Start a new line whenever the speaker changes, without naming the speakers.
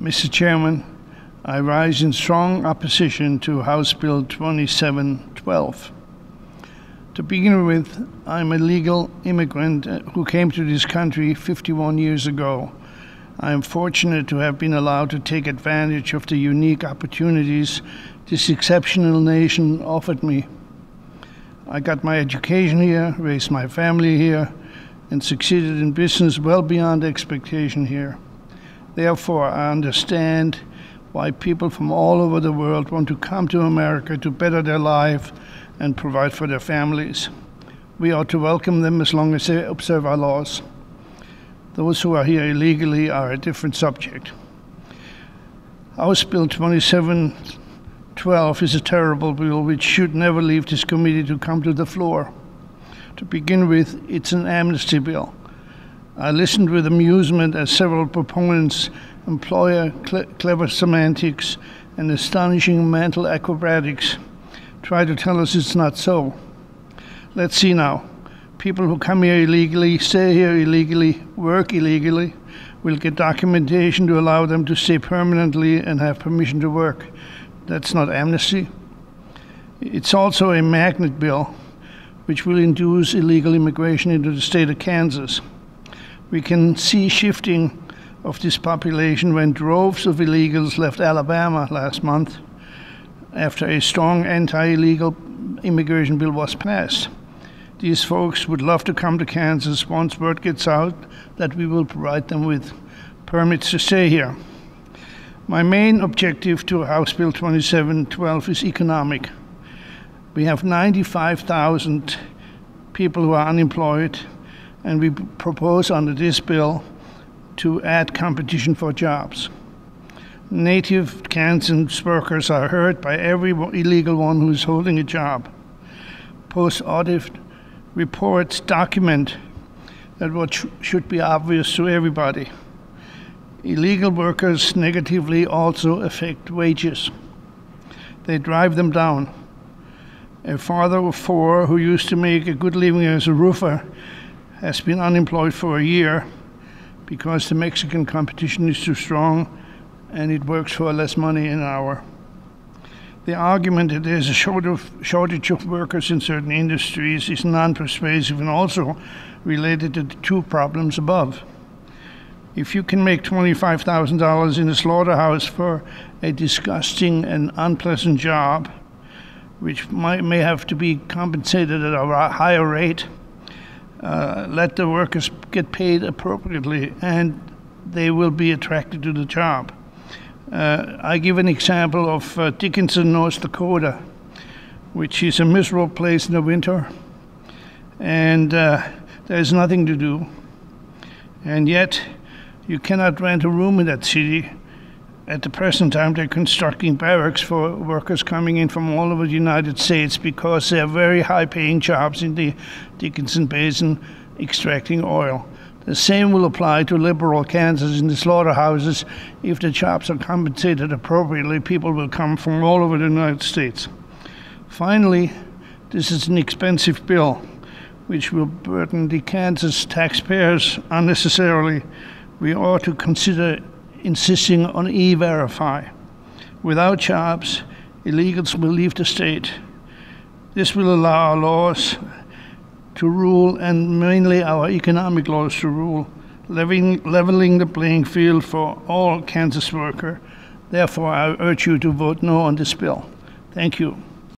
Mr. Chairman, I rise in strong opposition to House Bill 2712. To begin with, I'm a legal immigrant who came to this country 51 years ago. I am fortunate to have been allowed to take advantage of the unique opportunities this exceptional nation offered me. I got my education here, raised my family here, and succeeded in business well beyond expectation here. Therefore, I understand why people from all over the world want to come to America to better their life and provide for their families. We ought to welcome them as long as they observe our laws. Those who are here illegally are a different subject. House Bill 2712 is a terrible bill which should never leave this committee to come to the floor. To begin with, it's an amnesty bill. I listened with amusement as several proponents employ clever semantics and astonishing mental acrobatics try to tell us it's not so. Let's see now. People who come here illegally, stay here illegally, work illegally, will get documentation to allow them to stay permanently and have permission to work. That's not amnesty. It's also a magnet bill which will induce illegal immigration into the state of Kansas. We can see shifting of this population when droves of illegals left Alabama last month after a strong anti-illegal immigration bill was passed. These folks would love to come to Kansas once word gets out that we will provide them with permits to stay here. My main objective to House Bill 2712 is economic. We have 95,000 people who are unemployed, and we propose under this bill to add competition for jobs. Native Kansas workers are hurt by every illegal one who is holding a job. Post-audit reports document that what should be obvious to everybody. Illegal workers negatively also affect wages. They drive them down. A father of four who used to make a good living as a roofer has been unemployed for a year because the Mexican competition is too strong and it works for less money an hour. The argument that there's a shortage of workers in certain industries is non-persuasive and also related to the two problems above. If you can make $25,000 in a slaughterhouse for a disgusting and unpleasant job, which may have to be compensated at a higher rate, let the workers get paid appropriately and they will be attracted to the job. I give an example of Dickinson, North Dakota, which is a miserable place in the winter, and there's nothing to do. And yet, you cannot rent a room in that city. At the present time, they're constructing barracks for workers coming in from all over the United States because they're very high-paying jobs in the Dickinson Basin extracting oil. The same will apply to liberal Kansas in the slaughterhouses. If the jobs are compensated appropriately, people will come from all over the United States. Finally, this is an expensive bill which will burden the Kansas taxpayers unnecessarily. We ought to consider insisting on E-Verify. Without jobs, illegals will leave the state. This will allow our laws to rule, and mainly our economic laws to rule, leveling the playing field for all Kansas workers. Therefore, I urge you to vote no on this bill. Thank you.